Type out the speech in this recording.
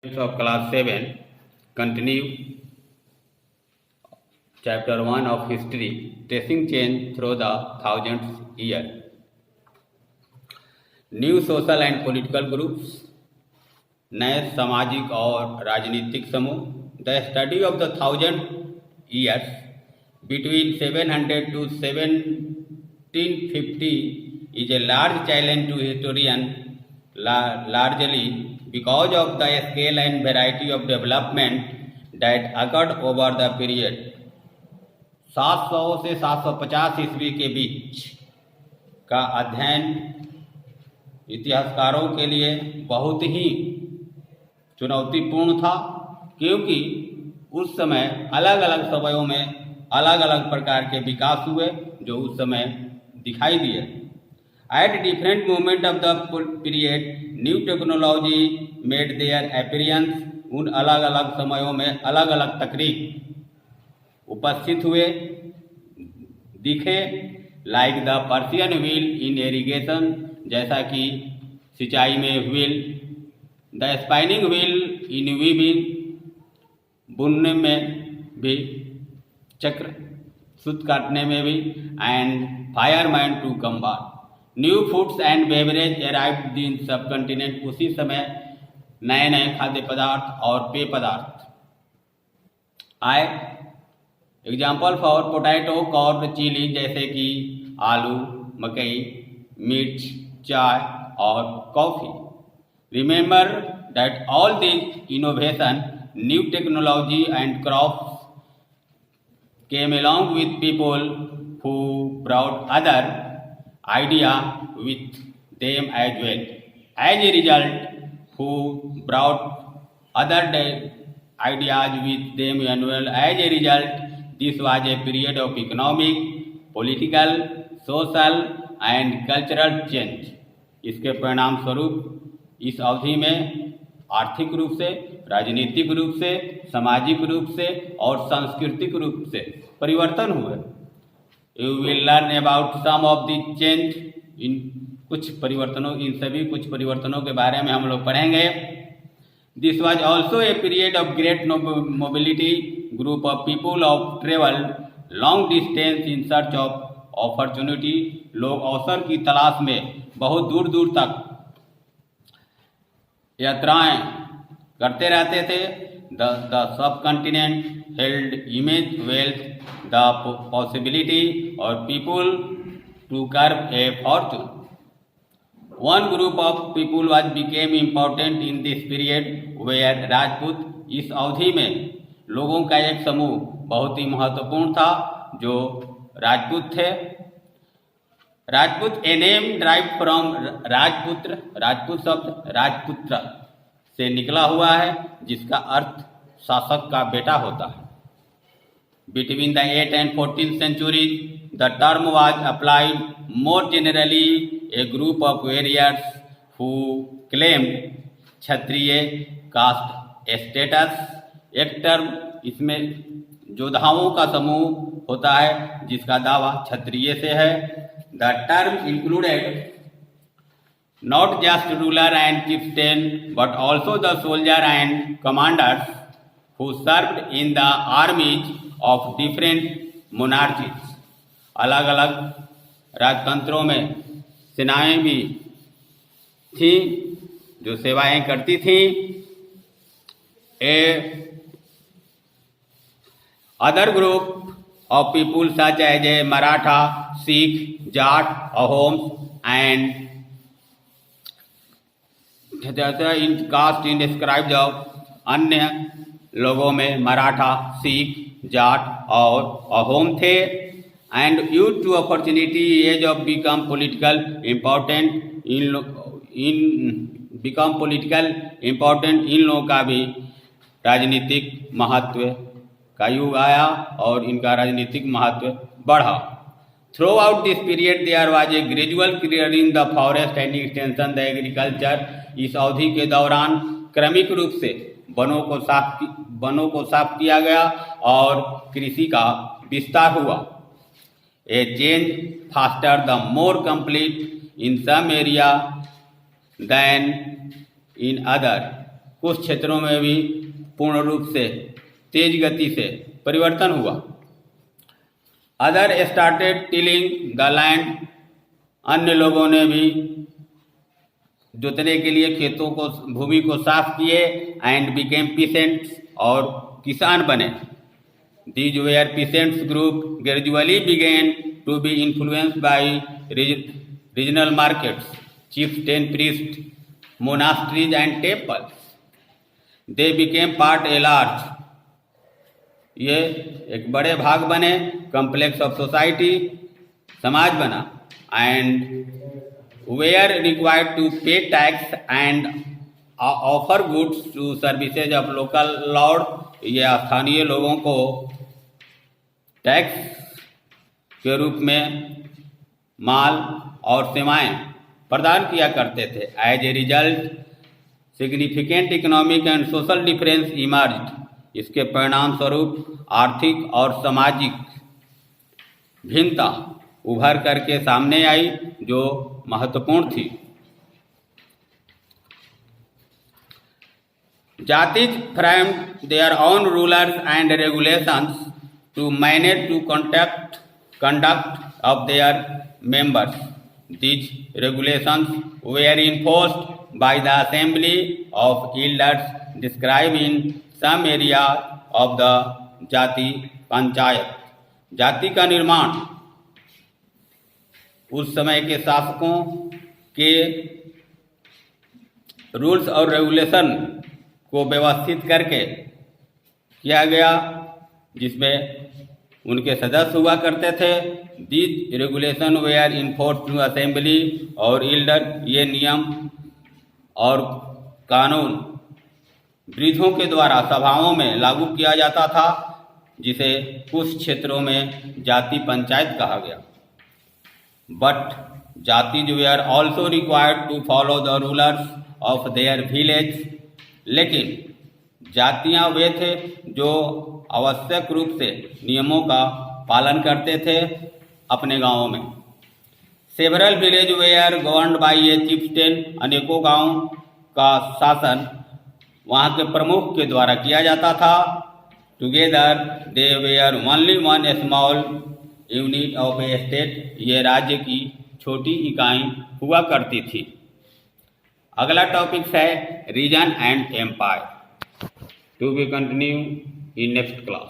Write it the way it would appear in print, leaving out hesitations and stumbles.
of class 7 continue chapter 1 of history tracing change through the thousands year. New social and political groups, नए सामाजिक और राजनीतिक समूह. The study of the 1000 years between 700 to 1750 is a large challenge to historians, largely because of the scale and variety of development that occurred over the period. 700 से 750 ईस्वी के बीच का अध्ययन इतिहासकारों के लिए बहुत ही चुनौतीपूर्ण था, क्योंकि उस समय अलग अलग समयों में अलग अलग प्रकार के विकास हुए जो उस समय दिखाई दिए. At different moment of the period, new technology made their appearance. उन अलग अलग समयों में अलग अलग तकनीक उपस्थित हुए, दिखे. Like the Persian wheel in irrigation, जैसा कि सिंचाई में wheel. The spinning wheel in weaving, बुनने में भी चक्र, सूत काटने में भी. And fireman to combat. New foods and beverage arrived in subcontinent. उसी समय नए नए खाद्य पदार्थ और पेय पदार्थ आए. Example for potato, corn, chilli, जैसे कि आलू, मकई, मिर्च, चाय और coffee. Remember that all this innovation, new technology and crops came along with people who brought other idea with them as well. As a result, who brought other ideas with them as well. As a result, this was a period of economic, political, social and cultural change. इसके परिणाम स्वरूप इस अवधि में आर्थिक रूप से, राजनीतिक रूप से, सामाजिक रूप से और सांस्कृतिक रूप से परिवर्तन हुए. You will learn about some of the change. इन सभी कुछ परिवर्तनों के बारे में हम लोग पढ़ेंगे. This was also a period of great mobility. Group of people of travel long distance in search of opportunity. लोग अवसर की तलाश में बहुत दूर दूर तक यात्राएं करते रहते थे. The subcontinent held image wealth the possibility और people to curve a fortune. One group of people was became important in this period were Rajput. इस अवधि में लोगों का एक समूह बहुत ही महत्वपूर्ण था जो राजपूत थे. Rajput a name drive from राजपुत्र. राजपूत शब्द राजपुत्र से निकला हुआ है, जिसका अर्थ शासक का बेटा होता है. Between the 8th and 14th centuries, the term was applied more generally a group of warriors who claimed Kshatriya caste status. एक टर्म इसमें योद्धाओं का समूह होता है जिसका दावा क्षत्रिय से है. The term included not just ruler and chieftain but also the soldier and commanders who served in the armies of different monarchies. अलग अलग राजतंत्रों में सेनाएं भी थीं जो सेवाएं करती थीं. Other group of people such as a Maratha, Sikh, Jat, Ahoms and in caste in described of अन्य लोगों में मराठा, सिख, जाट और अहोम थे. And use to opportunity age of become political important. इन लोगों का भी राजनीतिक महत्व का युग आया और इनका राजनीतिक महत्व बढ़ा. Throughout this period there was a gradual clearing the forest and extension the agriculture. इस अवधि के दौरान क्रमिक रूप से वनों को साफ किया गया और कृषि का विस्तार हुआ. A change faster the more complete in some area than in other. कुछ क्षेत्रों में भी पूर्ण रूप से तेज गति से परिवर्तन हुआ। Other started tilling the land, अन्य लोगों ने भी जोतने के लिए खेतों को, भूमि को साफ किए। एंड बिकेम पीसेंट्स, और किसान बने। These were peasants group gradually began to be influenced by regional markets, chieftain priest, monasteries and temples. They became part a large, ये एक बड़े भाग बने, complex of society, समाज बना। And were required to pay tax and offer goods to services of local lord, ये स्थानीय लोगों को टैक्स के रूप में माल और सेवाएं प्रदान किया करते थे। As a result significant economic and social difference emerged, इसके परिणाम स्वरूप आर्थिक और सामाजिक भिन्नता उभर करके सामने आई जो महत्वपूर्ण थी। Jatis framed their own rulers and regulations to manage to conduct of their members. These regulations were enforced by the assembly of elders described in some area of the जाति पंचायत। जाति का निर्माण उस समय के शासकों के रूल्स और रेगुलेशन को व्यवस्थित करके किया गया, जिसमें उनके सदस्य हुआ करते थे। These regulation were enforce through assembly और इल्डर, ये नियम और कानून वृद्धों के द्वारा सभाओं में लागू किया जाता था, जिसे कुछ क्षेत्रों में जाति पंचायत कहा गया। But jatis were also required to follow the rulers of their village, लेकिन जातियाँ वे थे जो आवश्यक रूप से नियमों का पालन करते थे अपने गांवों में। Several village were governed by a chieftain, अनेकों गांव का शासन वहाँ के प्रमुख के द्वारा किया जाता था। Together they were only one small unit of a state, ये राज्य की छोटी इकाई हुआ करती थी। अगला टॉपिक है region and empire, to be continue in next class.